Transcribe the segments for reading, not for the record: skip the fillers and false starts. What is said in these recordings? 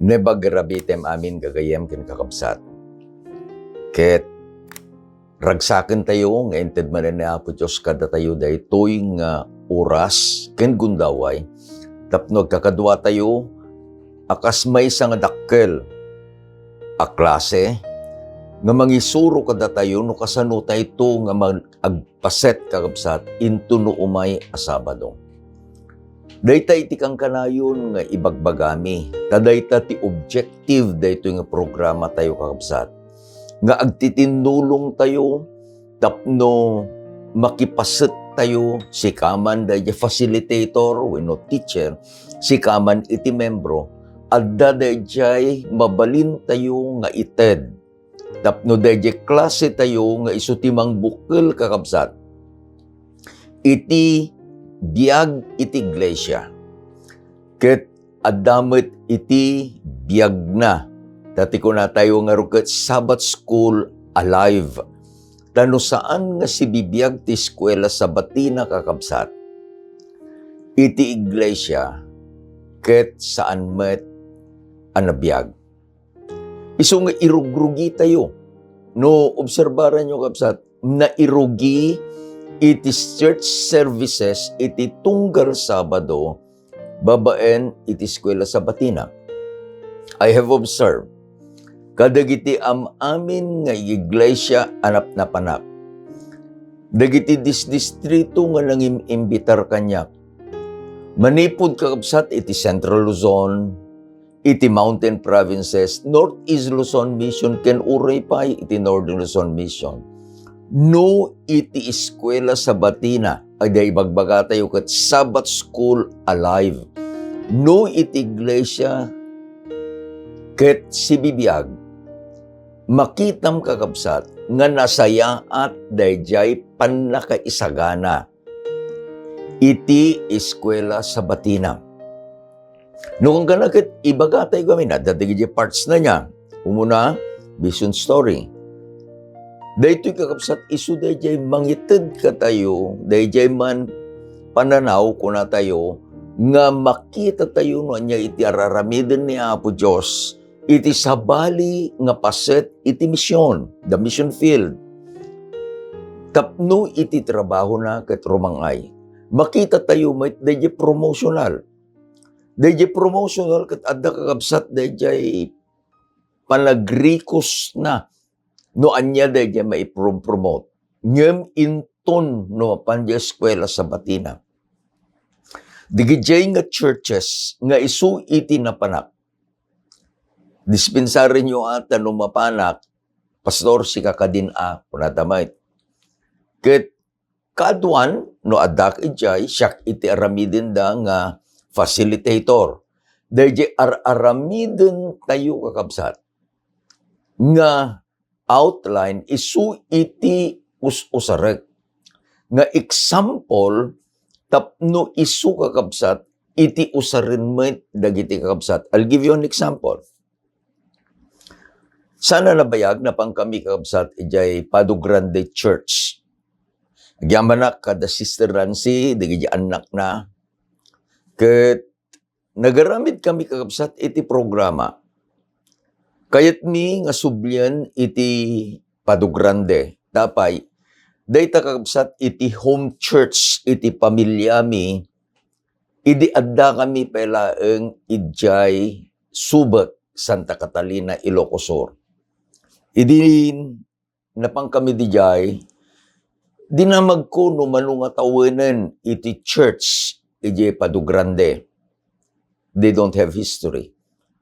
Nebagarabitem amin gagayem ken kakabsat. Ket ragsaken tayo nga ented manen ni Apo Diyos kada tayo daytoy nga oras ken gundaway tapno kakadwa tayo akas may nga dakkel a klase nga mangisuro kada tayo no kasano tayo nga agpaset kakabsat into no umay a Sabado. Dayta iti kang kanayon nga ibagbagami. Tadayta ti objective dayto nga programa tayo kakabsat. Nga agtitindulong tayo tapno makipaset tayo si kaman dayta facilitator wenno teacher si kaman iti membro adda dayjay mabalin tayo nga ited. Tapno dayjay klase tayo nga isu ti mangbukkel kakabsat. Iti biag iti iglesia. Ket adamit iti biag na. Dati ko na tayo nga ruket Sabbath School Alive. Tano saan nga si bibiyag ti eskwela sa batina kakabsat. Iti iglesia. Ket saan met anabiyag. Iso nga irugrugi tayo. No, obserbaran nyo kabsat, na irugi iti church services iti tunggal Sabado, babaen iti eskwela sa batina. I have observed, kadagiti amin nga iglesia anap na panak. Dagiti distrito nga nangimimbitar kanyak. Manipod kakabsat iti Central Luzon, iti Mountain Provinces, Northeast Luzon Mission, ken uray pay iti Northern Luzon Mission. No iti eskwela sa batina, ay day bagbaga tayo kat Sabbath School Alive. No iti iglesia ket si bibiyag, makitam kakabsat nga nasaya at dayjay panakaisagana iti eskwela sa batina. No kung ganakit ibaga tayo kami na, dadigit parts na niya. Umuna, vision story. Daytoy kakabsat isu dayjay mangited ka tayo, dayjay man pananaw ko na tayo, nga makita tayo no niya iti araramiden ni Apo Diyos, iti sabali nga paset iti misyon, the mission field. Tapno iti trabaho na ket rumangay. Makita tayo may dayjay promotional. Dayjay promotional ket adda kakabsat dayjay panagrikos na. No anya dayjay maipromote. Ngem inton no panja eskwela sa batina. Digijay nga churches nga isu iti napanak. Dispensary nyo ata no mapanak, pastor si kakadin-a, punatamay. Ket kaduan no adak ijay, siyak iti aramidin da nga facilitator. Dayjay aramidin tayo kakabsat. Nga outline isu iti us-usarek. Nga example, tapno isu kakabsat, iti usarin met dagiti kakabsat. I'll give you an example. Sana nabayag na pang kami kakabsat, ijay Pado Grande Church. Nagyamanak kada Sister Rancy, dagiti anak na. Ket nagaramid kami kakabsat, iti programa. Kayat mi nga sublyan iti Pado Grande. Tapay, dayta kakabsat iti home church, iti pamilya mi, idi adda kami pelaeng idjay Subat, Santa Catalina, Ilocos Sur. Idi napang kami dijay, dinamag ko no manunga tawenan iti church, iti Pado Grande. They don't have history.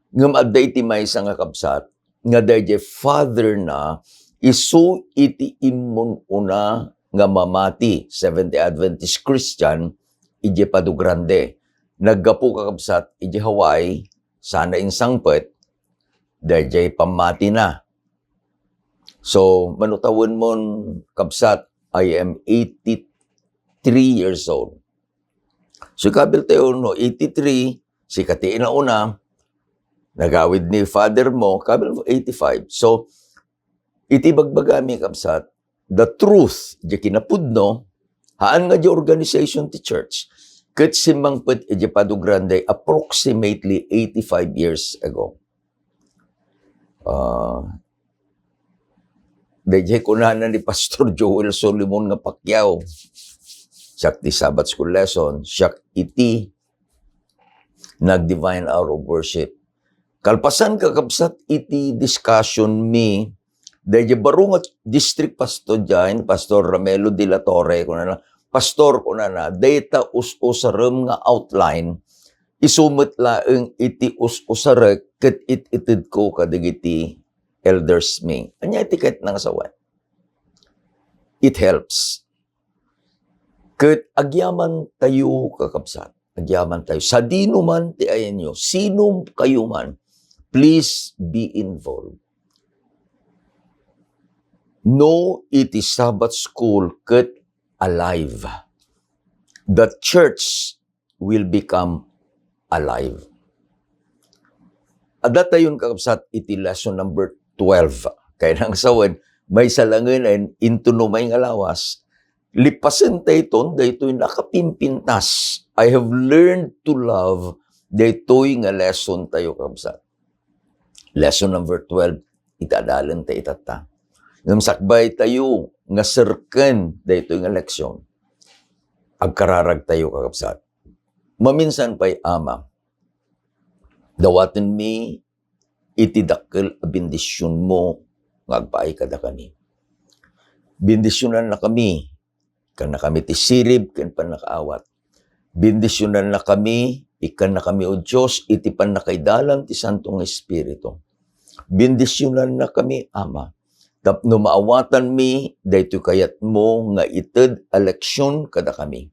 Ngam adda iti maysa nga kabsat, nga dayjay father na, isu iti imon una nga mamati, Seventh-day Adventist Christian, iti Pado Grande. Naggapu kakabsat, iti Hawaii, sana insangpet, dayjay pamati na. So, manutawin mon kabsat, I am 83 years old. So, kabil tayo, no, 83, si katiin na una, nagawid ni father mo, kabil 85. So, iti bagbagami kabsat, the truth, di kinapudno, haan nga di organization ti church, Ket simbangpet iti Padogrande approximately 85 years ago. Dayjay kunanan ni Pastor Joel Solomon nga Pacquiao. Siyak ti Sabbath School lesson, siyak iti nag-divine hour of worship. Kalpasan kakabsat iti discussion mi, dayjay baro nga district pastor dyan, Pastor Ramelo de la Torre, kunana, Pastor kunana, data us-usarem nga outline, isumit laeng iti us-usarek, ket it-itid ko kadigiti elders mi. Anya etiket ng asawan? It helps. Ket agyaman tayo kakabsat, agyaman tayo. Sa dino man ti ayan nyo, sino kayo man, please be involved. No, it is Sabbath school ket alive. The church will become alive. Ada tayon kakabsat iti lesson number 12. Kaya nang sawan, may salanganan into no may ngalawas. Lipasen tayo ton, daytoy nakapimpintas. I have learned to love, daytoy nga lesson tayo kakabsat. Lesson number 12, itadalan tayo itata. Ngam sakbay tayo, nga serken, daytoy nga leksyon. Agkararag tayo kakabsat. Maminsan pa'y ama, dawaten mi, itidakkel a bendisyon mo, ngagpaay kada kami. Bendisyonan na kami, kan na kami ti sirib, kan pa nakaawat. Bendisyonan na kami, ikan na kami o Diyos, iti pan nakaidalan ti Santong Espiritu. Bendisyonan na kami, Ama. Tapno maawatan mi, dayto kayat mo nga ited eleksyon kada kami.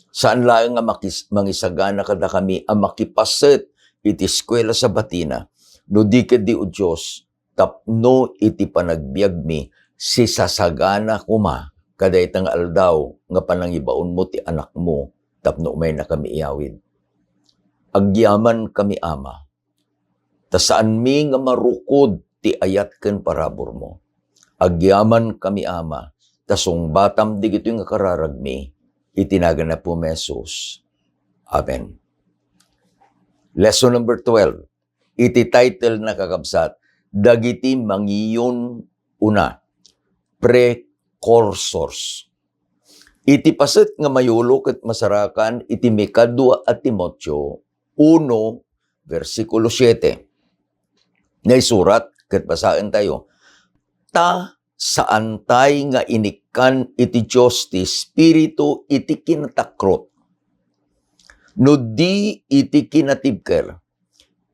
Saan lang nga mangisagana kada kami, ang makipaset iti eskwela sa batina, no di ka di o Diyos, tapno iti panagbiag mi, si sasagana kuma, kada itang aldaw, nga panangibaon mo ti anak mo, tapno may na kami iyawid. Agyaman kami, Ama, ta saan mi nga marukod ti ayat ken parabor mo. Agyaman kami, Ama, ta sungbatam digito nga kararag mi, itinagan na po mesos. Amen. Lesson number 12. Iti title na kakabsat, dagiti mangiyon una, precursors. Iti paset nga mayulo ket masarakan iti Mikadua at Timoteo 1, versikulo 7. Naisurat ket basaen tayo. Ta saan tay nga inikan iti Diyos ti Espiritu iti kinatakrot. No di iti kinatibker,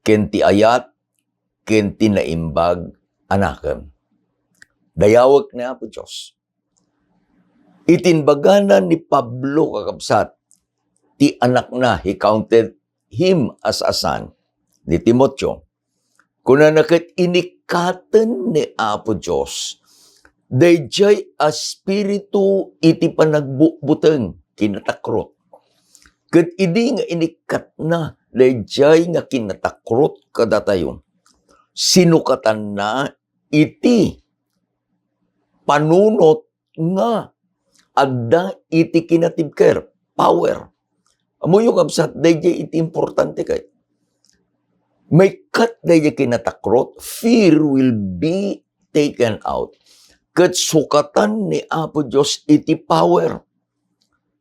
ken ti ayat, ken ti naimbag anakem. Dayawag na po Diyos. Itinbaganan ni Pablo kakabsat, ti anak na, he counted him as a son, ni Timoteo. Kuna nakit inikaten ni Apo Diyos, dayjay a spiritu iti panagbubuteng kinatakrot. Ket idi nga inikat na, dayjay nga kinatakrot kadatayon. Sinukatan na iti panunot nga adda iti kinatibker, power. Amuyo kabsat, dayjay iti importante kay. May kat dayjay kinatakrot, fear will be taken out. Ket sukatan ni Apo Diyos iti power.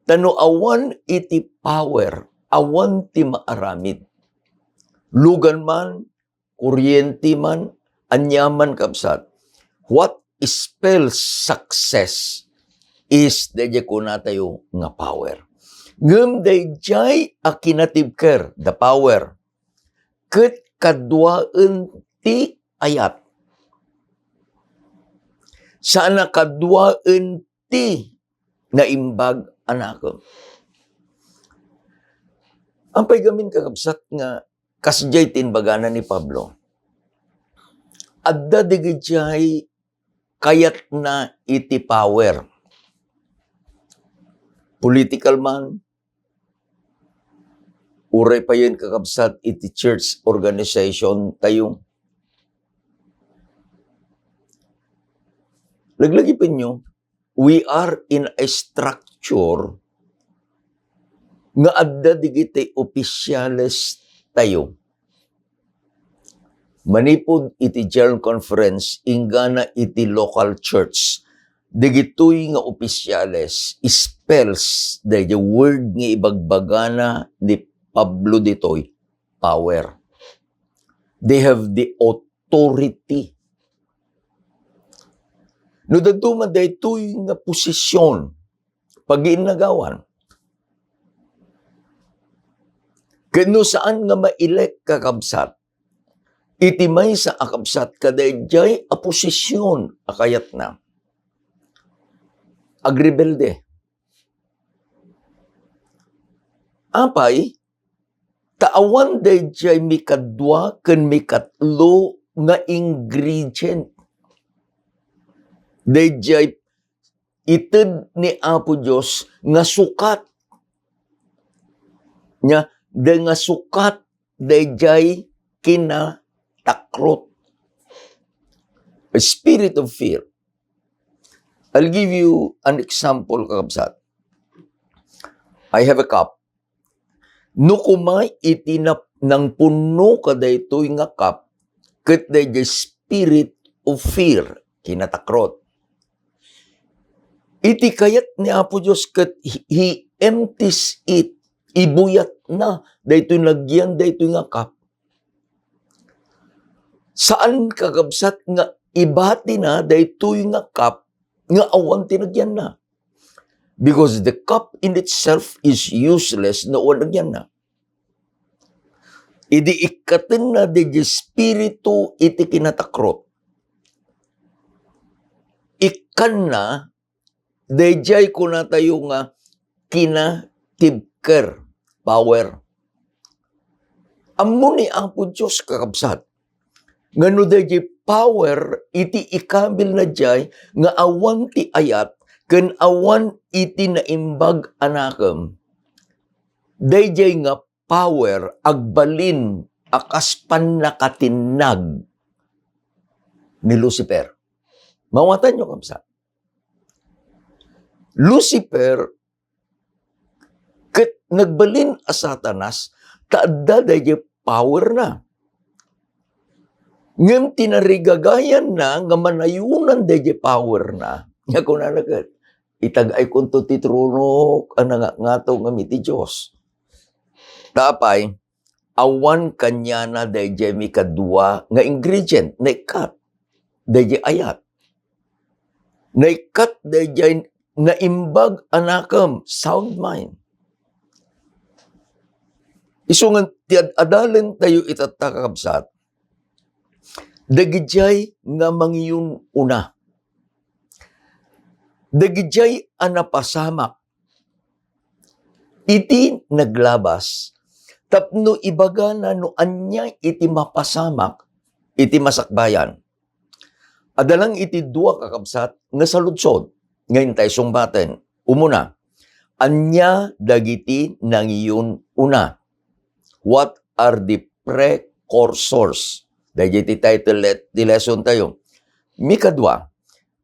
Tano awan iti power, awan ti maaramid. Lugan man, kuryente man, anyaman kabsat. What spells success is dayjay kuna tayo nga power. Ngem dayjay a kinatibker, the power. Ket kadwaen ti ayat. Sana kadwaen ti naimbag anakem. Ang paygamin kakabsat nga kasjay tinbaganan ni Pablo. Adda digijay kayat na iti power. Political man, uray pa yun kakabsat iti church organization tayo. Laglagipin nyo, we are in a structure nga adda digiti opisyales tayo. Manipod iti General Conference, ingana iti local church. Digitoy nga opisyales, spells, the word nga ibagbagana ni Pablo ditoy, power. They have the authority. No daduma daytoy nga posisyon, pag-iinagawan. Kano saan nga ma-elect kakabsat, iti may sa akabsat kadayjay a posisyon akayat na. Agrebelde. Apay, taawan dayjay mi kadwa ken mi katlo nga ingredient. Dayjay ited ni Apo Dios nga sukat nya nga sukat dayjay kinatakrot. A spirit of fear. I'll give you an example, kakabsat. I have a cup. No kumay itinap ng puno kadaytoy nga cup, ket dayjay spirit of fear, kinatakrot. Iti kayat ni Apo Diyos ket He empties it, ibuyat na, daytoy lagyan, daytoy nga cup. Saan kakabsat nga ibati na, daytoy nga cup, nga awan tinagyan na. Because the cup in itself is useless na wanagyan na. Idi ikaten na di spiritu iti kinatakrot. Ikan na, dayjay ko na tayo nga kinatibker, power. Amo ni Apo Diyos kakabsat. Ngano dayjay power iti ikabil na jay nga awan ti ayat ken awan iti naimbag anakem. Dayjay nga power agbalin akas panakatinag ni Lucifer. Mawatan nyo kamsa. Lucifer ket nagbalin a Satanas taadda dayjay power na. Ngem tinarigagayan na nga manayunan dayjay power na. Nga kunanagat itagay kunto ti trono ana nga to nga miti Dios. Tapay awan kanya na dayjay mi kadua nga ingredient na ikat dayjay ayat. Na ikat dayjay na imbag anakam sound mind. Isungan ti adalen tayo itatakabsat. Dagijay nga mangiyon una. Dagijay anapasamak. Iti naglabas, tapno ibaga na no anya iti mapasamak, iti masakbayan. Adalang iti dua kakabsat nga saludsod, ngayon tayo sungbaten. Umuna, anya dagiti nangiyon una. What are the precursors? Dagiti title di lesson tayo. Mikadwa,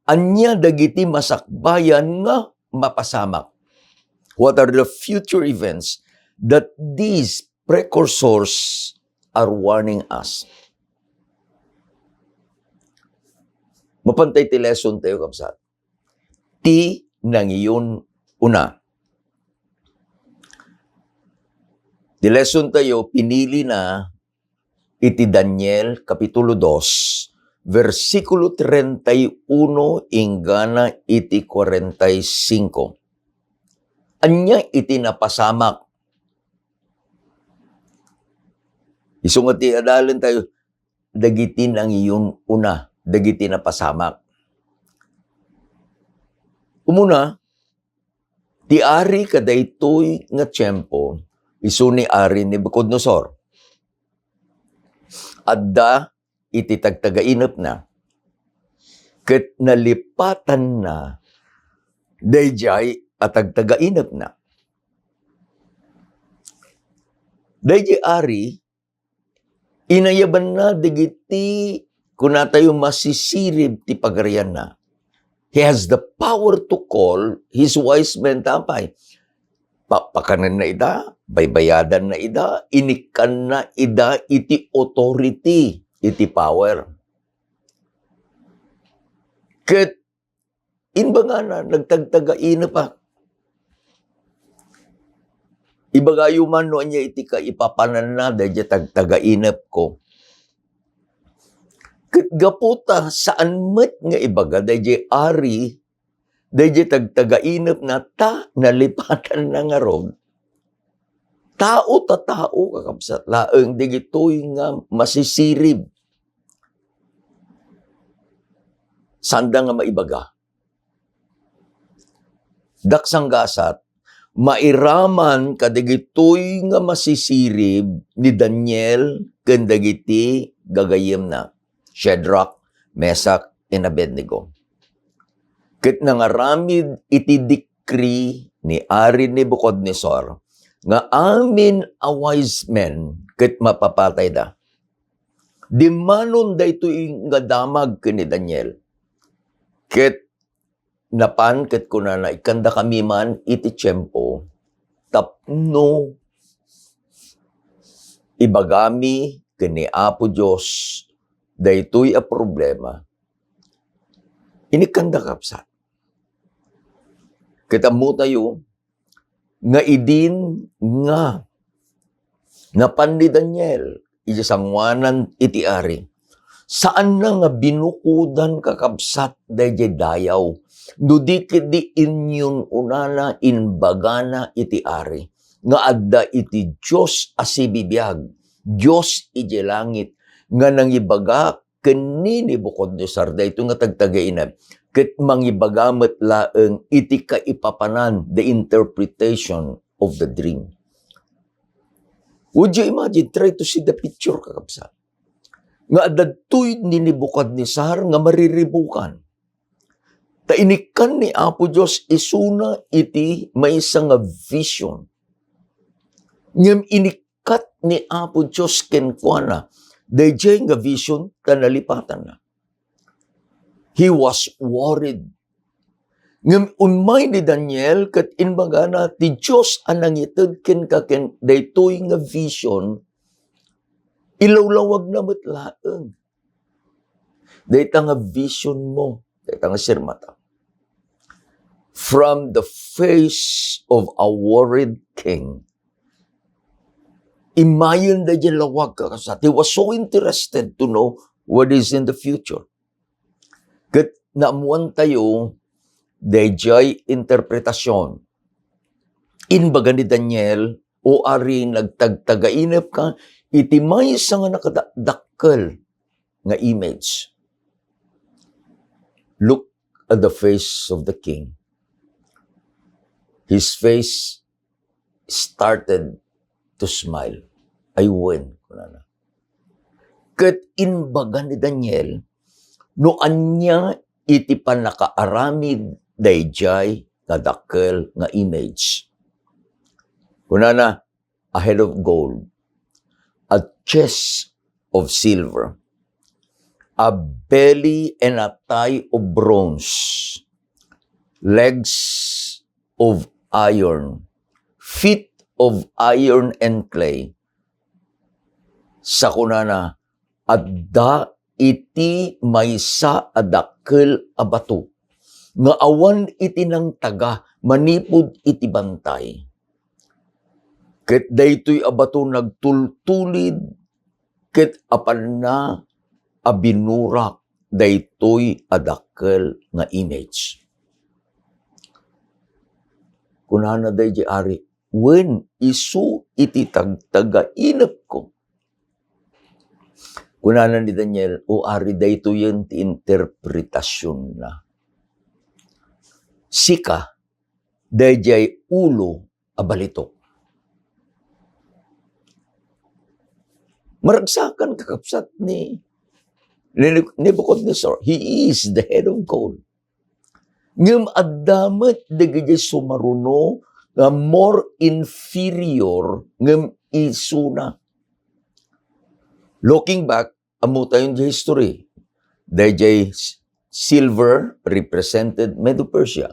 anya dagiti masakbayan nga mapasamak. What are the future events that these precursors are warning us? Mapantay ti lesson tayo kapsat. Ti nangiyon una. Ti lesson tayo pinili na iti Daniel Kapitulo 2, versikulo 31 ingana iti 45. Anya iti napasamak. Isungat ti adalan tayo, dagiti nang iyon una, dagiti napasamak. Umuna, ti ari kadaytoy nga tiyempo, isu ni ari ni Nabucodonosor. Adda iti tagtagainep na, ket nalipatan na, dayjay at tagtagainep na. Dayjay ari, inayaban na digiti kuna tayo masisirib ti pagarian na. He has the power to call his wise men tapay. Pakanan na ida, baybayadan na ida, inikan na ida, iti authority, iti power. Ket, inba nga na, nagtagtagaina pa. Ibagayo man no niya iti ka ipapanan na, dahil tagtagainap ko. Ket gaputa, saan met nga ibaga, dahil ari, dahil tagtagainap na ta, nalipatan na nga ron. Tao ta tao, kakabsat, laeng digito'y nga masisirib. Sanda nga maibaga. Daksang gasat, mairaman kadigito'y nga masisirib ni Daniel ken dagiti gagayem na Shadrach, Meshach, and Abednego. Ket nangaramid iti decree ni Ari Nebuchadnezzar nga amin a wise men ket mapapatay da. Dimanon daytoy nga damag ken ni Daniel. Ket napan ket kunana ikanda kami man iti tiyempo tapno ibagami ken ni Apo Dios daytoy a problema. Inikanda kapsat. Kitamo tayo nga idin nga napan ni Daniel iti sangwanan iti ari. Saan na nga binukudan kakabsat dayjay dayaw. Dudikit di inyong unana inbagana iti ari. Nga adda iti Diyos asibibiyag. Diyos iti langit. Nga nangibaga kenini bukod ni Sarda. Ito nga tagtagainab. Ket mangibagamet laeng iti kaipapanan the interpretation of the dream. Would you imagine? Try to see the picture kakabsat. Nga adadtoy ni Nebukadnesar nga mariribukan. Tainikan ni Apo Diyos isuna iti maysa nga vision. Ngem inikat ni Apo Diyos kenkwana dayjay nga vision tanalipatan na. He was worried. Ngem unmay ni Daniel ket inbaga na ti Diyos anang ited ken kaken daytoy nga vision ilawlawag na matlaeng. Dayta nga vision mo, dayta nga sirmata. From the face of a worried king, imayon da dyan lawag kakasat. He was so interested to know what is in the future. Kat naamuan tayo, dayjay interpretasyon. Inbaga ni Daniel, o ari nagtagtagainap ka, iti may isa nga nakadakkel nga image. Look at the face of the king. His face started to smile. I win. Ket inbaga ni Daniel, no anya iti panakaaramid dayjay nga dakkel nga image. Kunana, a head of gold, a chest of silver, a belly and a thigh of bronze, legs of iron, feet of iron and clay. Sa kunana, adda iti maysa adakkel a bato, nga awan iti nang taga, manipod iti bantay. Ket daytoy abato nagtultulid, ket apan na abinurak daytoy adakkel nga image. Kunana dayjay ari, wen isu iti tagtagainap ko. Kunana ni Daniel, o ari daytoy yung interpretasyon na. Sika, dayjay ulo abalitok. Maragsakan kakapsat ni Nebuchadnezzar. He is the head of gold. Ngem addamet dagiti sumaruno nga more inferior ngem isuna. Looking back, amo tayon di history. Dayjay silver represented Medo-Persia.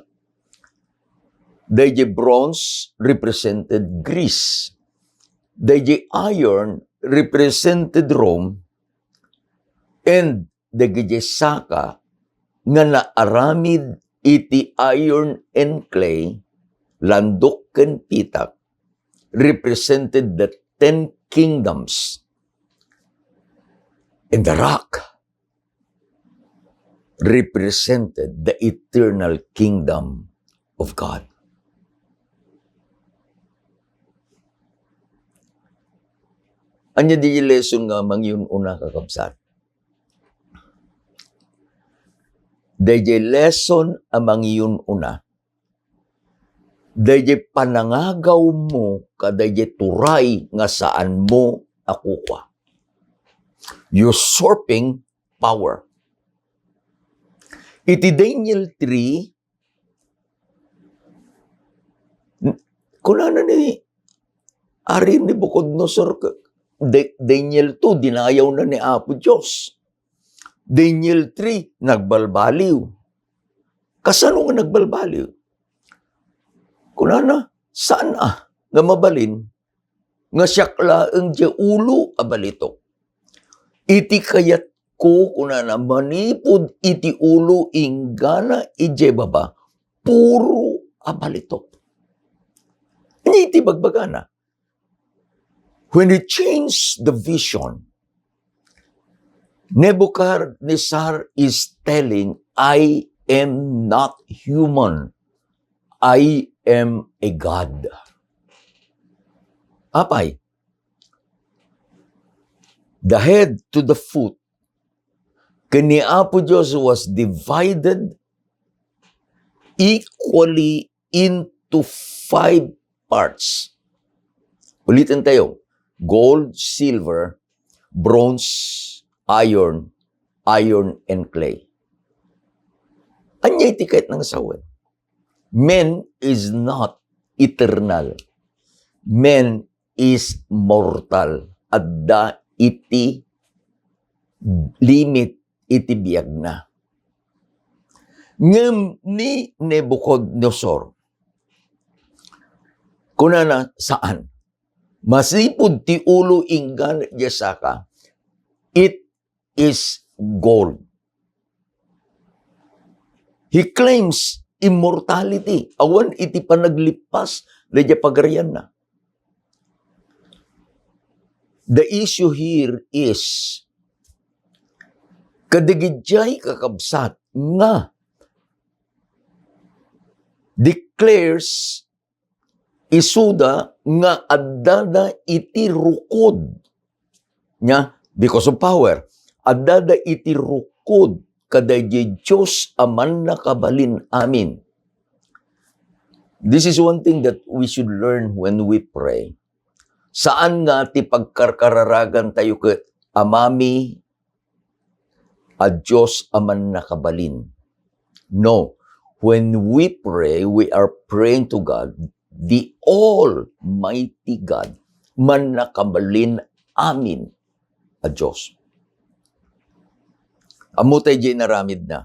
Dayjay bronze represented Greece. Dayjay iron represented Rome. And dayjay saka nga naaramid iti iron and clay, landok ken pitak, represented the 10 kingdoms. And the rock represented the eternal kingdom of God. Anya di lesson nga mangyun una kakabsat. Dayjay lesson amang yun una. Dayjay panangagaw mo kadayjay turay nga saan mo akuha. Usurping power. Iti Daniel 3, kunana ni Ari ni Bukodnosor, Daniel 2, dinayaw na ni Apo Diyos. Daniel 3, nagbalbaliw. Kasano nga nagbalbaliw? Kunana, saan nga mabalin? Nga siyakla ang diya ulo abalitok. Iti kayat ko, kunana, manipod iti ulo ingana ije baba, puro abalitok. Iti bagbagana. When he changed the vision, Nebuchadnezzar is telling, I am not human. I am a God. Apay? The head to the foot, kani Apo Diyos was divided equally into 5 parts. Ulitin tayo. Gold, silver, bronze, iron, and clay. Anyay tikait ng asawan. Man is not eternal. Man is mortal. Adda iti limit iti biyag na. Ngem ni Nebuchadnezzar, kunana saan? Masipod ti ulo inggan yasaka, it is gold. He claims immortality. Awan iti panaglipas na diya pagarian na. The issue here is kadigidjay kakabsat nga declares isuda nga addada iti rukod nya because of power. Addada iti rukod kadayjay Diyos aman nakabalin amin. This is one thing that we should learn when we pray. Saan nga ti pagkarkararagan tayo ket amami a Diyos aman nakabalin? No. When we pray, we are praying to God, the Almighty God, man nakabalin amin a Diyos. Amutay di naramid na.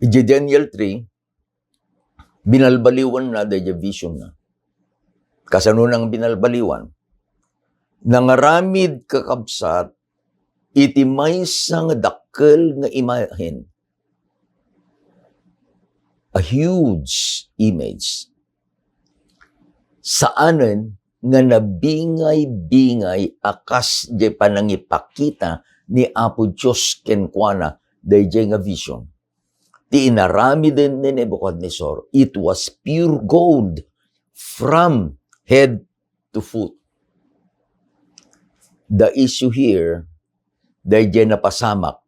Iji Daniel 3, binalbaliwan na da vision na. Kasano nang binalbaliwan? Nangaramid kakabsat, iti maysa nga dakkel nga imahen. A huge image. Saanen nga nabingay-bingay akas di panangipakita ni Apo Diyos kenkwana dayjay nga vision. Ti inarami din ni Nebuchadnezzar, it was pure gold from head to foot. The issue here, dayjay napasamak.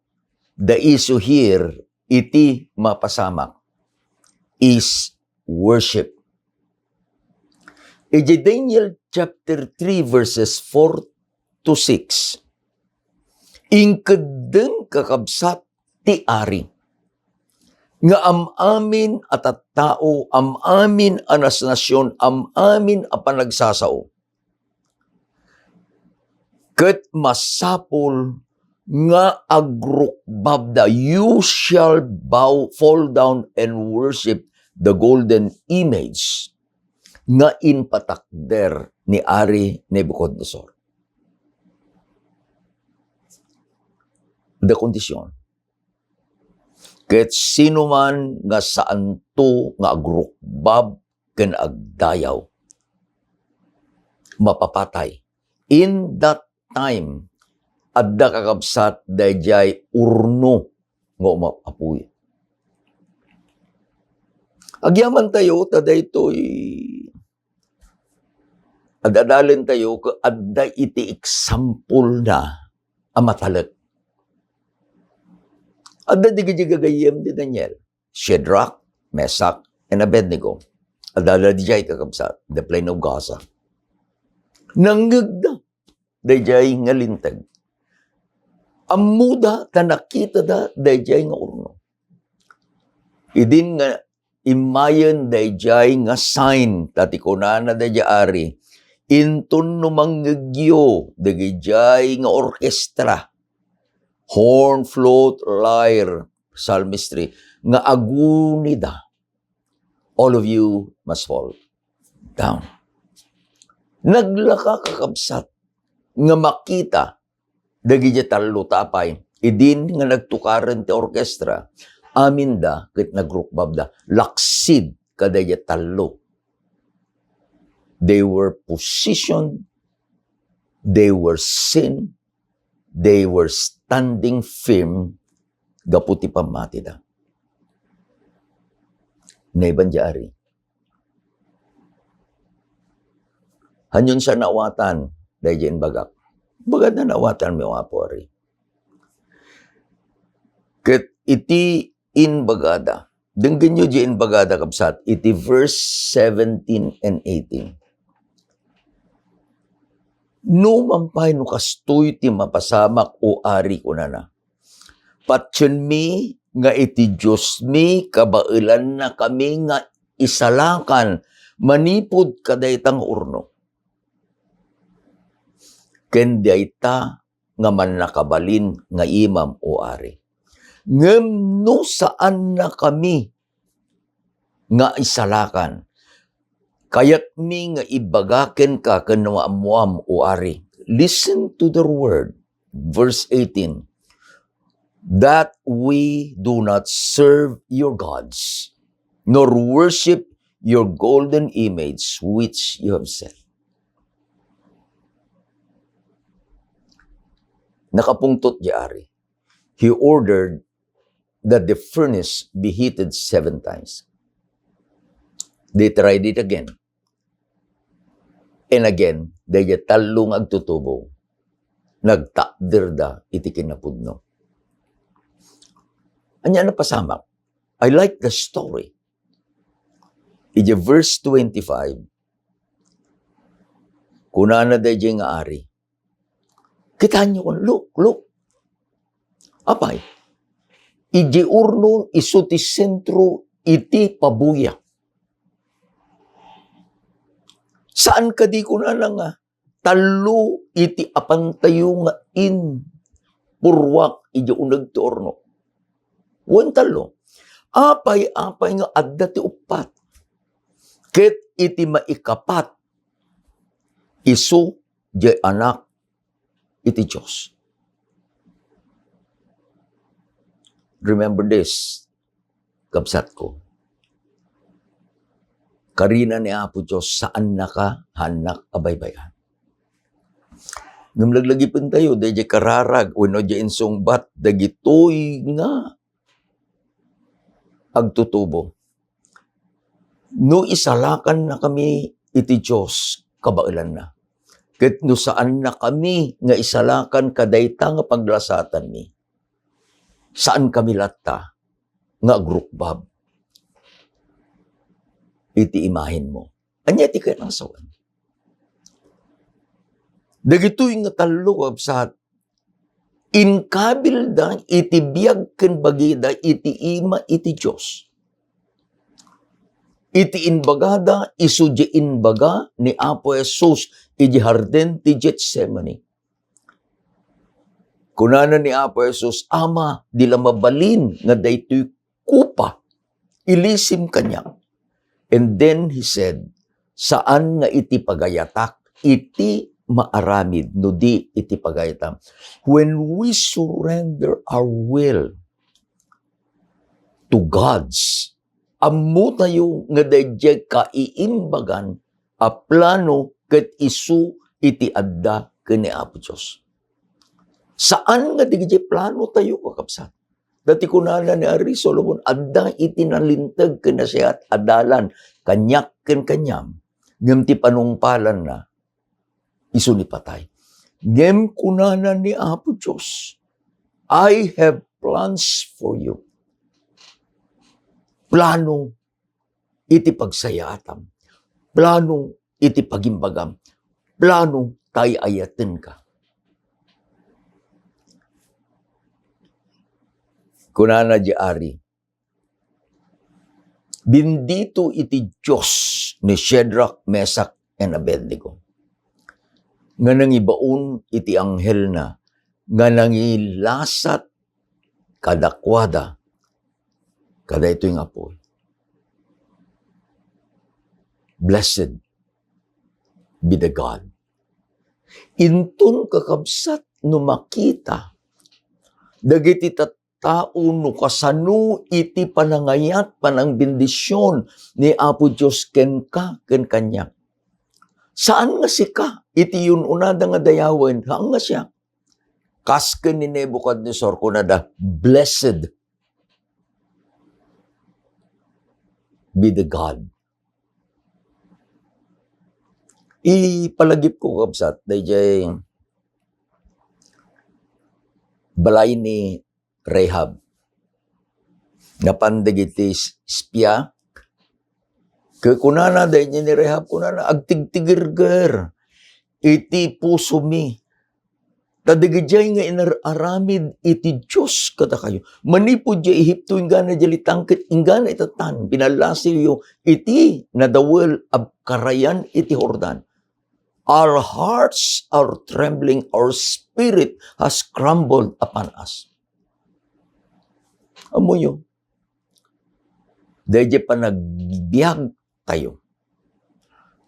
The issue here, iti mapasamak, is worship. Iti Daniel chapter 3 verses 4 to 6. Ingkedeng kakabsat ti ari. Nga amamin at at tao, amamin anas nasyon, amamin a panagsasao. Ket masapol nga agrukbabda, you shall fall down and worship the golden image nga inpatakder ni Ari Nebuchadnezzar. The condition. Ket sino man nga saan to nga agrukbab ken agdayaw, mapapatay. In that time, adda kakabsat dayjay urno nga umapapuy. Agyaman tayo, taday ito'y adadalin tayo ka adda iti example na amatalat. Adda digigagayem di Daniel, Shadrach, Meshach, and Abednego. Adada di jay kakabsat, the plain of Gaza. Nanggagda, di jay nga lintag. Amuda, tanakita da, di jay nga urno. Idin nga imayan di jay nga sign, tatikunana di jay ari, intun numanggagyo, di jay nga orkestra, horn, flute, lyre, psalmistry, nga agunida, all of you must fall down. Naglaka kakabsat, nga makita, dagiti talo tapay, idin nga nagtukaran ti orkestra, amin da, kit nagrukbab da, laksid kadaya talo. They were positioned, they were seen, they were standing firm, gaputi pamati da. Naibanjari. Hanyon sa nawatan, dahil bagak. Bagad na nawatan may wapori. Ket iti in bagada. Denggan nyo di in bagada kapsat. Iti verse 17 and 18. No mampay no kastoy ti mapasamak o ari ko na. Patyon mi nga iti Diyos mi kabailan na kami nga isalakan manipod kadaytang urno. Ken dayta nga man nakabalin nga imam o ari. Ngem no saan na kami nga isalakan. Kayat mi nga ibagaken ka kanwamuam o ari. Listen to the word. Verse 18. That we do not serve your gods, nor worship your golden image which you have set. Nakapungtot di ari. He ordered that the furnace be heated 7 times. They tried it again. And again, dahil talong agtutubo, nagtakdir da iti kinapudno. Anya na pasamak. I like the story. Iti verse 25, kunana dahil nga ari, kita nyo kung, look. Apay, iti urno iso ti sentro iti pabuya. Saan ka di ko na nga? Talo iti apantayo nga in purwak iti unag ti orno. Wan talo. Apay nga adda ti upat. Ket iti maikapat iso di anak iti Diyos. Remember this, kabsat ko. Karina ni Apo Diyos, saan na ka hanak abaybayan. Namlaglagipin tayo, dahil kararag, uno di insungbat, dagitoy nga agtutubo. No isalakan na kami iti Diyos, kabailan na. Ket no saan na kami nga isalakan kadayta nga paglasatan mi. Saan kami latta nga agrukbab. Iti imahin mo. Anya ti kaya ng sawan. Dagitoy nga talo absat. Inkabil da iti biyag ken bagida iti ima iti Diyos. Iti inbagada isu di inbaga ni Apo Jesus iti harden ti Getsemani. Kunana ni Apo Jesus, Ama, dila mabalin nga daytoy kupa, ilisim kanya. And then he said, saan nga iti pagayatak, iti maaramid, no di iti pagayatam. When we surrender our will to God's, ammo tayo nga dayjay kaiimbagan a plano ket isu iti adda ken ni Apo Dios. Saan nga dayjay plano tayo kakabsat? Dati kunana ni Ari Solomon, adda iti nalintag ken nasiat adalan kanyak ken kanyam ngem ti panungpalan na isu ni patay. Ngem kunana ni Apo Dios, I have plans for you. Plano iti pagsayatam. Plano iti pagimbagam. Plano tayo ayatin ka. Kunana di Ari, bendito iti Diyos ni Shadrach, Meshach, and Abednego. Nga nangibaon iti anghel na, nga nangilasat kadakwada, kada ito yung apoy. Blessed be the God. Intun kakabsat no makita, dagiti tao no kasano iti panangayat panang bendisyon ni Apo Diyos ken ka ken kanya. Saan nga si ka? Iti yun unada nga dayawen, haan nga siya. Kasken ni Nebuchadnezzar kunada, blessed be the God. Ipalagip ko kabsat, dayjay balay ni Rahab. Napandigiti spya. Kunana dayjay ni Rahab, kunana agtigtigirger. Iti puso mi. Tadigijay nga inararamid iti Diyos kada kayo. Manipod ya Ehipto ingana jalitangkit ingana itatan. Pinalasi yo iti nadawel abkarayan iti Jordan. Our hearts are trembling, our spirit has crumbled upon us. Amo yun. Dahil pa nagbiag tayo.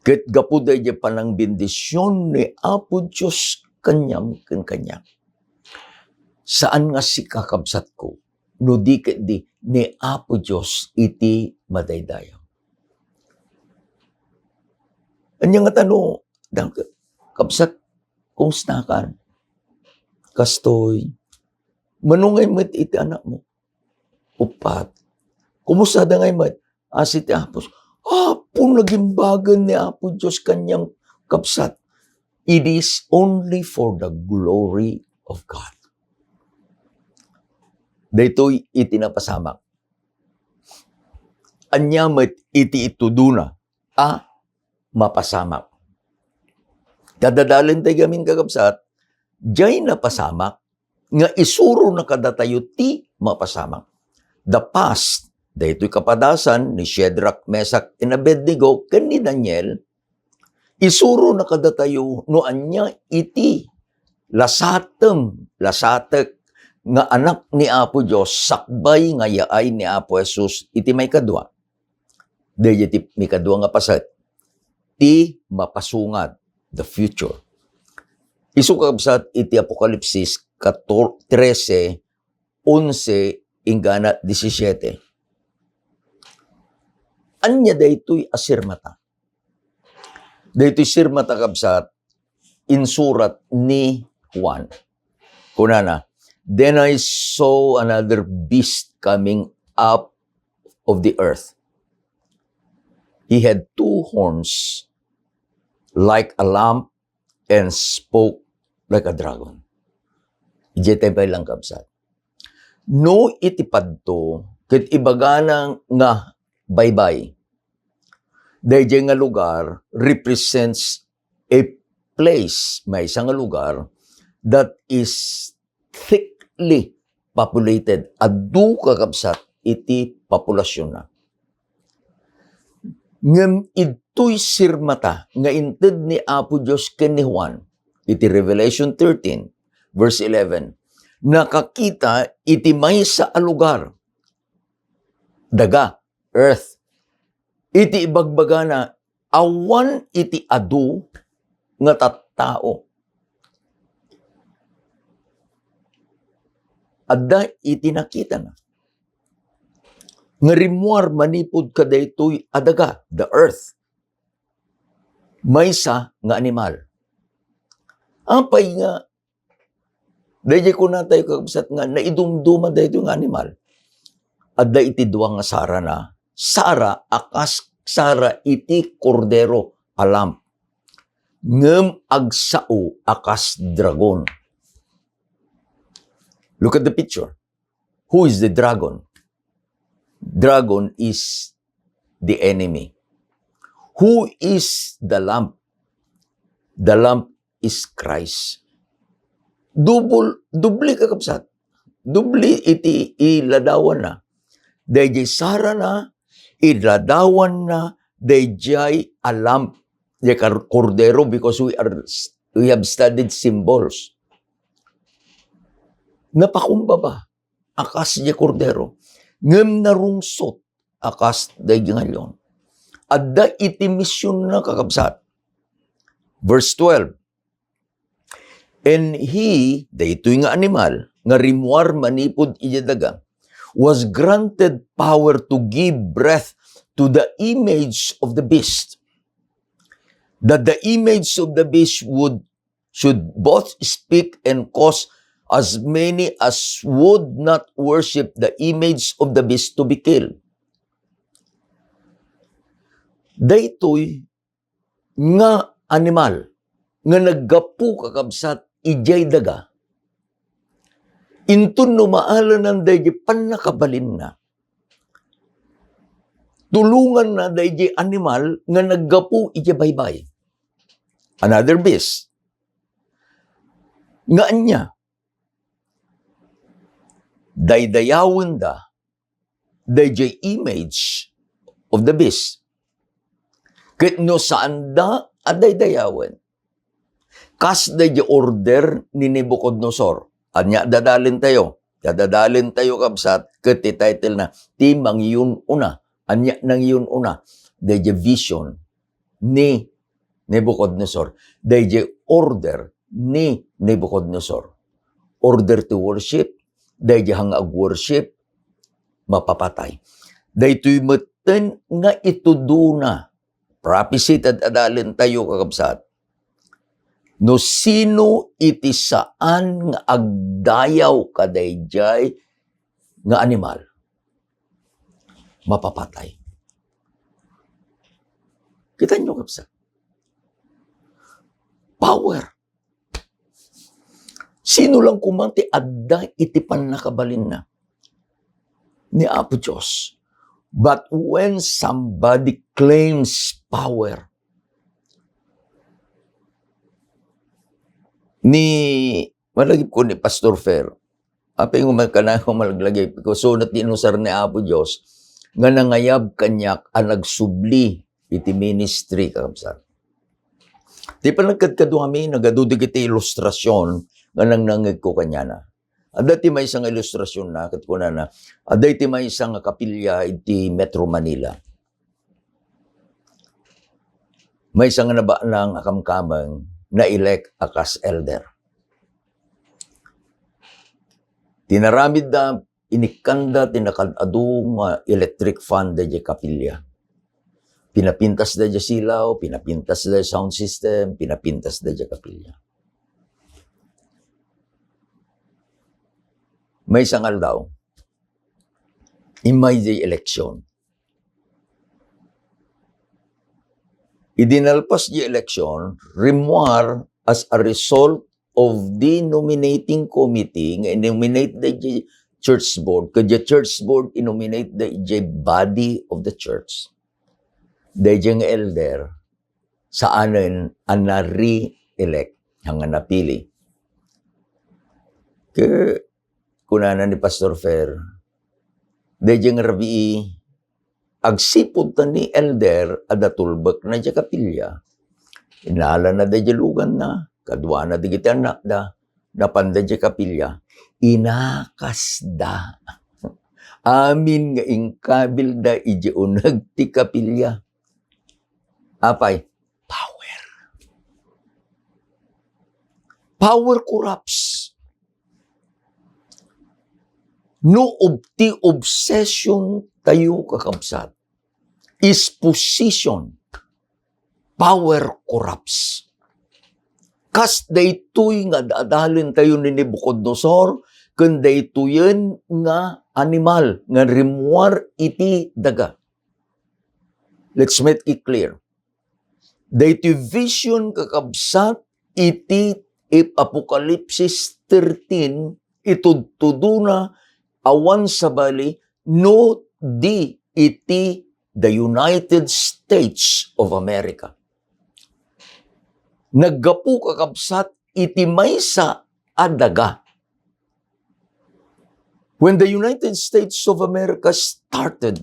Ket gapu dahil pa ng bendisyon ni Apo Diyos kanyam ken kanya. Saan nga si kakabsat ko? No di ket di ni Apo Diyos iti madaydayaw. Anya nga tano, kabsat kung snakan, kastoy, manungay mo iti anak mo. Upat. Kumusta da ngay mat? Asit Apos. Apo nagimbagan ni Apo Diyos kanyang kapsat. It is only for the glory of God. Daytoy iti napasamak. Anyamet iti ituduna. Mapasamak. Kadadalin tayo gamin kakapsat, jay napasamak, nga isuro na kadatayo ti mapasamak. The past, daytoy kapadasan ni Shadrach, Meshach, and Abednego, ken ni Daniel, isuro na kadatayo no anya iti lasatek nga anak ni Apo Diyos, sakbay nga yaay ni Apo Jesus, iti may kadwa. Dahil iti may kadwa nga pasat, ti mapasungad, the future. Isu kakabsat iti Apokalipsis 13, 11, ingana 17. Anya daytoy asirmata. Daytoy sirmata kabsat insurat ni Juan. Kunana, then I saw another beast coming up of the earth. He had 2 horns like a lamb and spoke like a dragon. Ijete lang kabsat. No itipadto ket ibagana nga baybay. Dayjay nga lugar represents a place, may isang nga lugar that is thickly populated. Adu kakabsat iti populasyon na. Ngem ito'y sirmata nga inted ni Apo Diyos ken ni Juan. Iti Revelation 13, verse 11. Nakakita iti may sa lugar. Daga, earth. iti ibagbaga na awan iti adu nga tattao. Adda iti nakita na. Nga rimuar manipod ka daytoy adaga, the earth. Maysa nga animal. Apay nga, dahil ko na tayo kakabsat nga, naidumduma daytoy nga animal. Adda iti duwa nga sara na. Sara, akas sara iti kordero alam. Ngem agsao akas dragon. Look at the picture. Who is the dragon? Dragon is the enemy. Who is the lamp? The lamp is Christ. Dubli kakabsat. Dubli iti iladawan na. Dayjay sara na, iladawan na, dayjay a lamp. Dayjay kordero because we have studied symbols. Napakumbaba, akas di kordero. Ngem narungsot, akas di ngayon. Adda iti misyon na kakabsat. Verse 12. And he, daytoy nga animal, nga rimuar manipod ijadaga, was granted power to give breath to the image of the beast. That the image of the beast should both speak and cause as many as would not worship the image of the beast to be killed. Daytoy nga animal nga naggapu kakabsat ijay daga. Intun no maalan ng dayjay panakabalin na. Tulungan na dayjay animal nga naggapu ijay baybay. Another beast. Nga anya, daydayawin da dayjay image of the beast. Ket no saan da adaydayawan. Kas dayjay order ni Nebuchadnezzar. Anya dadalin tayo. Dadalin tayo kabsat ket ti title na ti mangyun una. Anya nang yun una. Dayjay vision ni Nebuchadnezzar. Dayjay order ni Nebuchadnezzar. Order to worship. Dayjay hangag worship mapapatay. Daytoy meten nga ituduna. Prophecy tad adalin tayo kakabsat. No sino iti saan nga agdayaw kadayjay nga animal mapapatay. Kita nyo kapsa. Power. Sino lang kumanti adda iti panakabalin na ni Apo Diyos. But when somebody claims power, malagip ko ni Pastor Fer, apay nga magkanang malaglagay, because so na tinusar ni Apo Diyos, nga nangayab kanyak ang nagsubli iti ministry, kakabsat. Di pa nagkadkado kami, nagadudig iti ilustrasyon, nga nangangag ko kanya na. Ada ti may isang ilustrasyon na, kat ko na, ada ti may isang kapilya iti Metro Manila. May isang naba ng akamkamang na-elect akas elder. Tinaramid na inikanda, tinakadado nga electric fan da di kapilya. Pinapintas da di silaw, pinapintas da di sound system, pinapintas da di kapilya. May isang aldaw, imay di eleksyon. Idinalpas di eleksyon, remuar as a result of the nominating committee nga nominate the church board. Kaya church board inominate the body of the church. Dahil nga elder, sa anin ang na-re-elect, hanggang napili. Kaya kunana ni Pastor Fer, dahil nga rabi agsipod ta ni elder ada tulbek na dya kapilya. Inala na da dya lugan na, kadwa na di kita anak da, napanda dya kapilya. Inakas da. Amin nga ingkabil da ije unag ti kapilya. Apay, power. Power corrupts. No ti obsession tayo kakabsat is position. Power corrupts. Kas daytoy nga dadalin tayo ni Nebuchadnezzar, kun daytoyen nga animal nga rimuar iti daga. Let's make it clear. Daytoy vision kakabsat iti Apocalypse 13 itudtuduna awan sabali no di iti the United States of America. Naggapu kakabsat iti maysa a daga. When the United States of America started,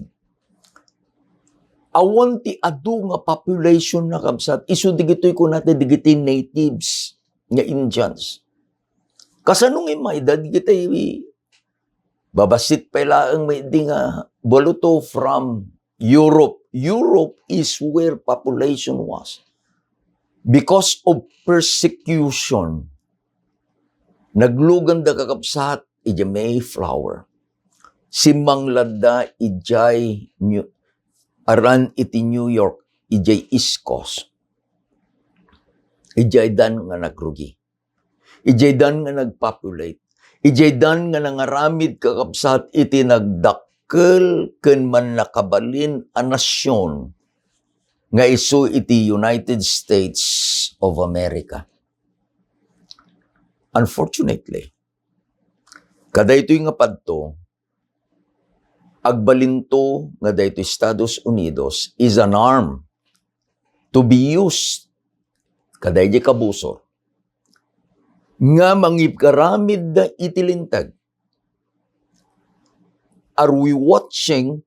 awan ti adu nga population na kabsat, isu digitoy ko natin digiti natives nga Indians. Kasanong imayda digitay babasit pala ang may di nga boluto from Europe. Europe is where population was. Because of persecution, naglugan da kakabsat ija Mayflower. Simangladda ijay aran iti New York, ijay East Coast. Ijay dan nga nagrugi. Ijay dan nga nagpopulate. Ijay dan nga nangaramid kakabsat iti nagdakkel ken man nakabalin a nasyon nga isu iti United States of America. Unfortunately, kadaytoy nga padto, agbalinto nga daytoy Estados Unidos is an arm to be used kadayjay kabusor nga mangipkaramid da itilintag. Are we watching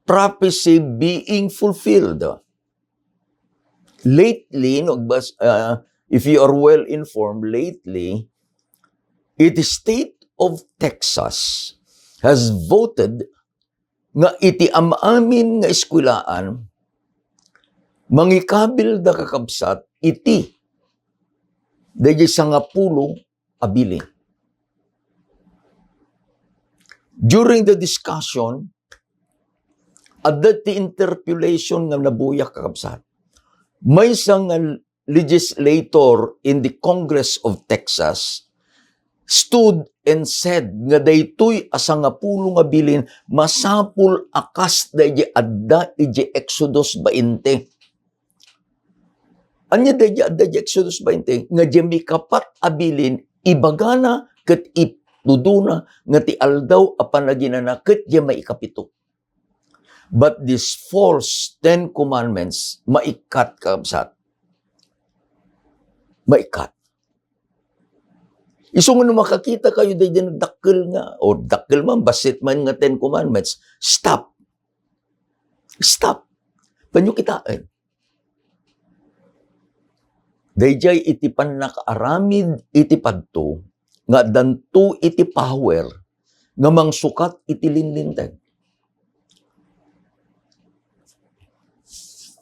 prophecy being fulfilled? Lately, if you are well informed, lately, the state of Texas has voted nga iti amamin nga eskwelaan mangikabil da kakabsat iti dayjay 10 abilin. During the discussion, at that the interpolation nga nabuyak kakabsat, may isang legislator in the Congress of Texas stood and said nga daytoy asang 10 nga bilin masapul akas dayjay adda iti Exodus 20. Anya dayjay adda iti Exodus 20 nga jemi kapat abilin ibagana ket ituduna nga ti aldaw a panaginana ket jemay ikapito. But these false 10 commandments maikat kabsat. Maikat. Isu nga makakita kayo dayjay nagdakkel nga o dakkel man basit man nga 10 commandments, stop. Stop. Panyo kitaan. Dayjay iti panakaaramid iti padto nga danto iti power nga mangsukat iti linlintag.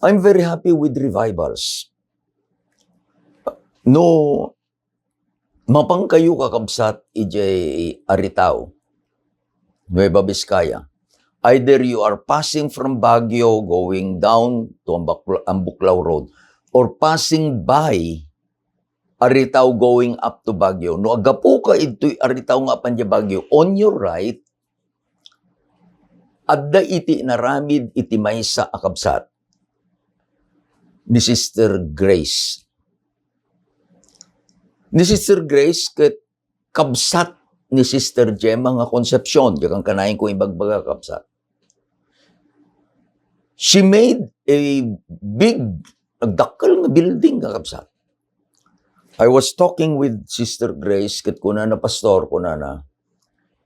I'm very happy with revivals. No, mapang kayo kakabsat ijay Aritao, Nueva Vizcaya. Either you are passing from Baguio going down to Ambuclao Road or passing by Aritao going up to Baguio. No, agapo ka ito'y Aritao nga panja Baguio. On your right, adda iti naramid iti maysa akabsat ni Sister Grace. Ni Sister Grace ket kabsat ni Sister Gemma nga Concepcion, yakang kanayin ko ibagbaga kabsat. She made a big nagdakkel nga building nga kabsat. I was talking with Sister Grace ket kuna na pastor kuna na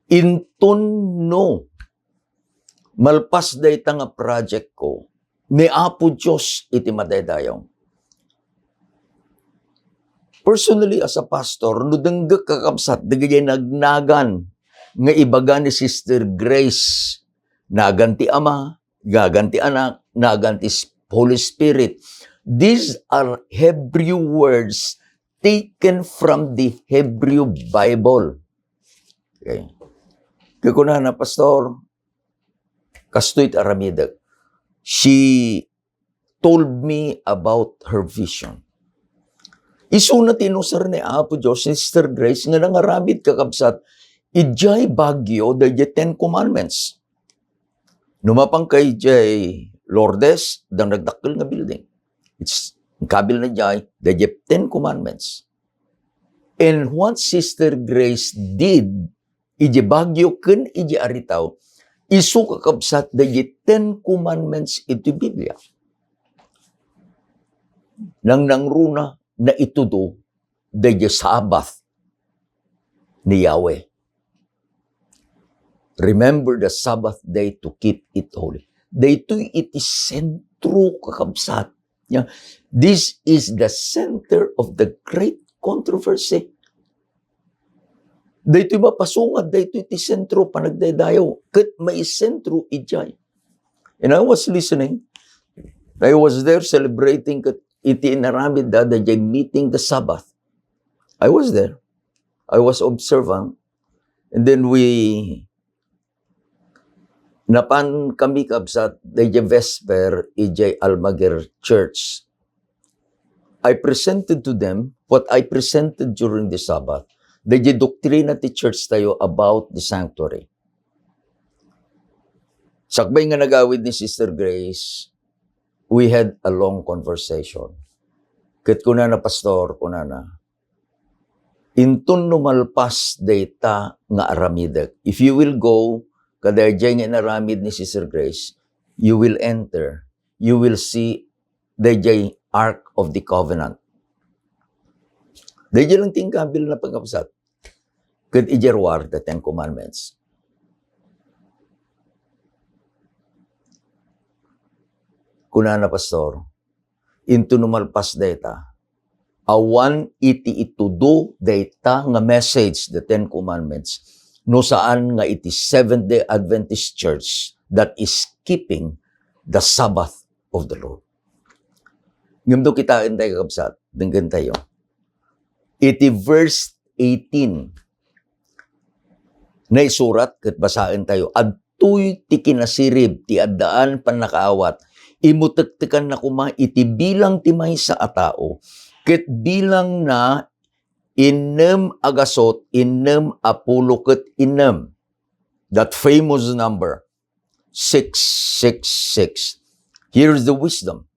inton no malpas dayta nga project ko ni Apo Diyos iti madaydayaw. Personally, as a pastor, no denggek kakabsat, dagay nagnagan nga ibaga ni Sister Grace, naganti Ama, gaganti Anak, naganti Holy Spirit. These are Hebrew words taken from the Hebrew Bible. Okay. Kaya ko na Pastor, kastoy aramidag. She told me about her vision. Isu na tinusar ni Apo Diyos, Sister Grace, nga nangaramid kakabsat, ijay bagyo da Ten Commandments. Numapang kay Jay Lourdes, dang nagdakil nga building. It's kabil na jay, da Ten Commandments. And what Sister Grace did, ijay bagyo kun ijay aritaw, isu kakabsat da Ten Commandments iti Biblia. Nang nangruna na itudo da Sabbath ni Yahweh. Remember the Sabbath day to keep it holy. Daytoy iti sentro kakabsat. Yeah. This is the center of the great controversy. Daytoy mapasungat, daytoy iti sentro panagdaydayaw. Ket may sentro ijay. And I was listening. I was there celebrating iti inaramid da meeting the Sabbath. I was there. I was observant. And then napan kami kabsat dayjay Vesper ijay Almaguer Church. I presented to them what I presented during the Sabbath. Dayjay doktrina ti church tayo about the sanctuary. Sakbay nga nagawid ni Sister Grace, we had a long conversation. Ket kuna na Pastor, kuna na, intun numalpas data nga aramidek. If you will go, kada dyan nga naramid ni Sister Grace, you will enter, you will see the Ark of the Covenant. Dahil lang tingkabil na pagkapsat. Ket ijerwar the Ten Commandments. Kuna na Pastor, into numalpas data, awan iti itudo data nga message, the Ten Commandments, no saan nga iti Seventh-day Adventist Church that is keeping the Sabbath of the Lord. Ngumdo kitain tayo kabsat, denggan tayo. Iti verse 18, na isurat, kat basahin tayo, adtoy ti kinasirib, ti addaan panakaawat, imutektekan na kuma iti bilang timay sa atao, ket bilang na inem agasot, inem apulo ket inem. That famous number, 666. Here's the wisdom.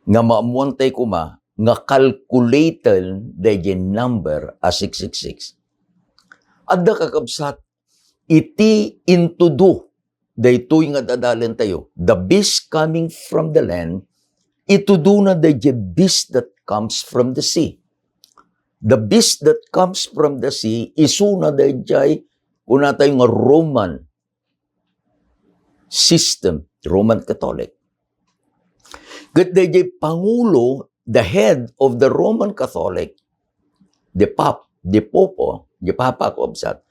Nga maamuantay kuma, nga calculated the number as 666. Adda kakabsat, iti intudo, daytoy nga dadalen tayo, the beast coming from the land, itudo na the beast that comes from the sea. The beast that comes from the sea, isu na dayjay, kuna tayo nga Roman system, Roman Catholic. Kat dayjay Pangulo, the head of the Roman Catholic, the Pope, the Popo, the Papa Kobsat,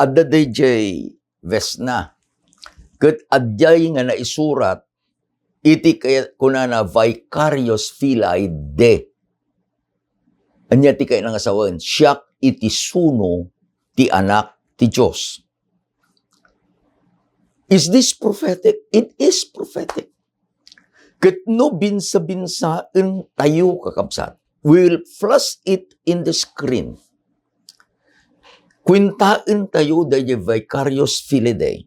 at the dayjay Vesna, kat adjay nga naisurat, iti kaya kuna na vicarious filii de. Anya ti kaya nangasawan, siyak iti suno ti anak ti Diyos. Is this prophetic? It is prophetic. Kat no binsa-binsaan tayo kakabsat. We will flash it in the screen. Kwintaan tayo dayjay vicarious filii de.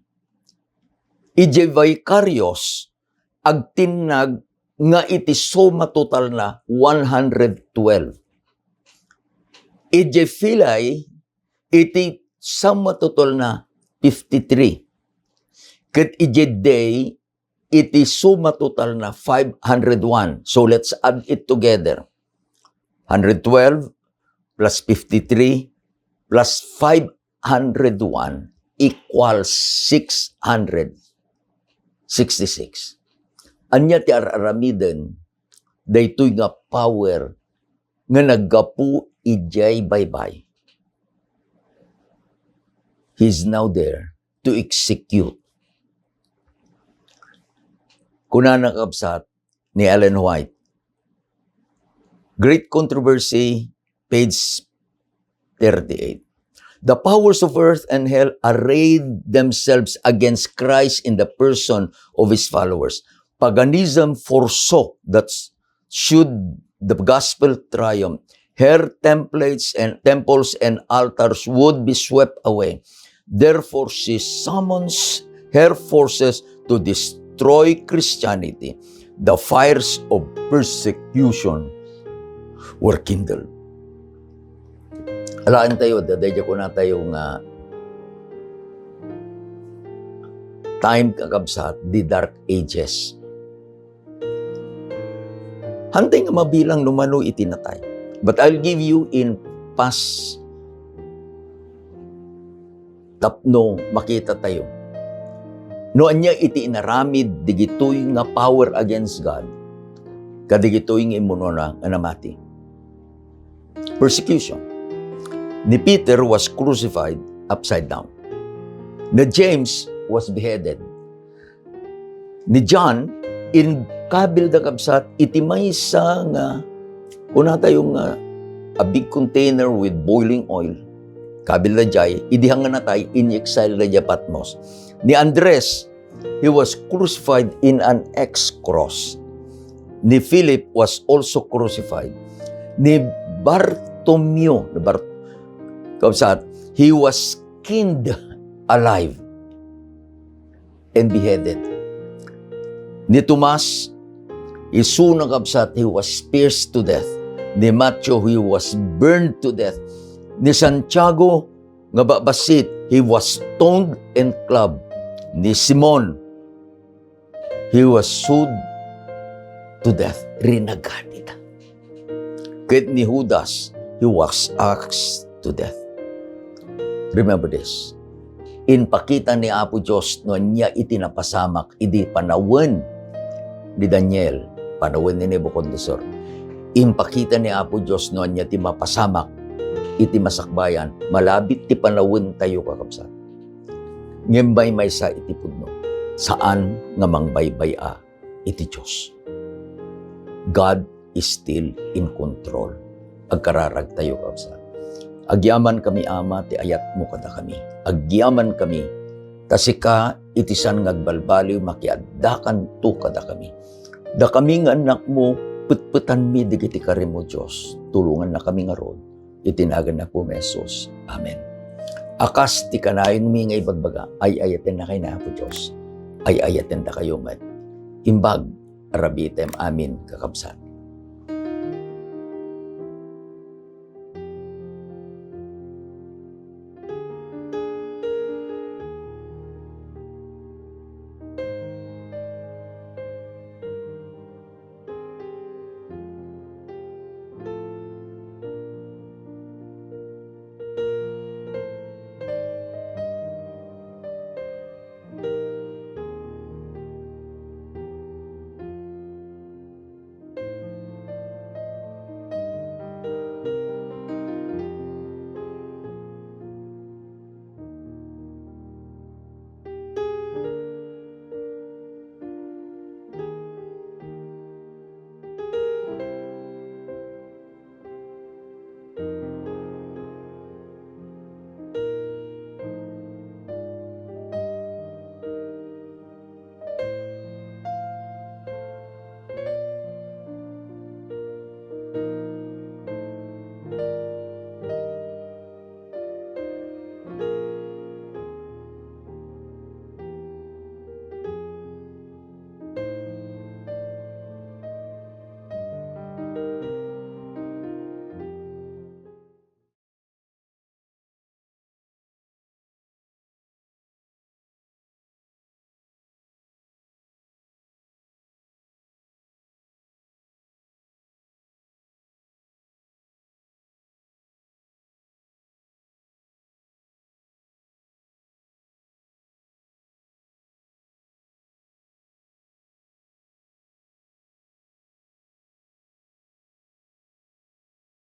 Ije vicarious agtinag nga iti soma total na 112. Ije filii iti soma total na 53. Ket ije day iti suma total na 501. So let's add it together. 112 plus 53 plus 501 equals 666. Anya ti aramiden, daytoy nga power nga naggapu ijay baybay. He's now there to execute. Kuna nakabsat ni Ellen White. Great Controversy, page 38. The powers of earth and hell arrayed themselves against Christ in the person of his followers. Paganism foresaw that should the gospel triumph, her temples and altars would be swept away. Therefore, she summons her forces to destroy Christianity. The fires of persecution were kindled. Alaan tayo, dadaya ko na tayo nga time kakabsat, the dark ages. Hantay nga mabilang lumano itinatay. But I'll give you in past tapno makita tayo. Noon niya iti inaramid digitoy nga power against God. Kadigitoy nga imuno na namati. Persecution. Ni Peter was crucified upside down. Ni James was beheaded. Ni John, in kabil da kabsat, iti may sa nga, kuna tayong a big container with boiling oil, kabil da jay, idihang nga natay, in exile da jay Patmos. Ni Andres, he was crucified in an X-cross. Ni Philip was also crucified. Ni Bartomeo, he was skinned alive and beheaded. Ni Tomas, isu na kabsat, he was pierced to death. Ni Matthew, he was burned to death. Ni Santiago, nga babasit, he was stoned and clubbed. Ni Simon, he was sewed to death. Rinaganita. Kahit ni Judas, he was axed to death. Remember this. In pakita ni Apo Diyos, no niya itinapasamak, idi panawen ni Daniel, panawen ni Nebuchadnezzar. In pakita ni Apo Diyos, no niya ti mapasamak, iti masakbayan, malabit ti panawen tayo kakabsat. Ngembay may sa iti pudno, saan nga mangbaybaya iti Diyos. God is still in control. Agkararag tayo kakabsat. Agyaman kami, Ama, ti ayat mo kada kami. Agyaman kami, tasika itisan ngagbalbaliw makiaddakan to kada kami. Da kami nga anak mo, putputan mi digiti kari mo, Diyos. Tulungan na kami nga ron. Itinagan na po, Mesos. Amen. Akas ti kanayon mi nga ibagbaga, ay ayaten na kayo na po, Diyos. Ay ayaten na kayo, mat. Imbag, arabitem, amin, kakabsat.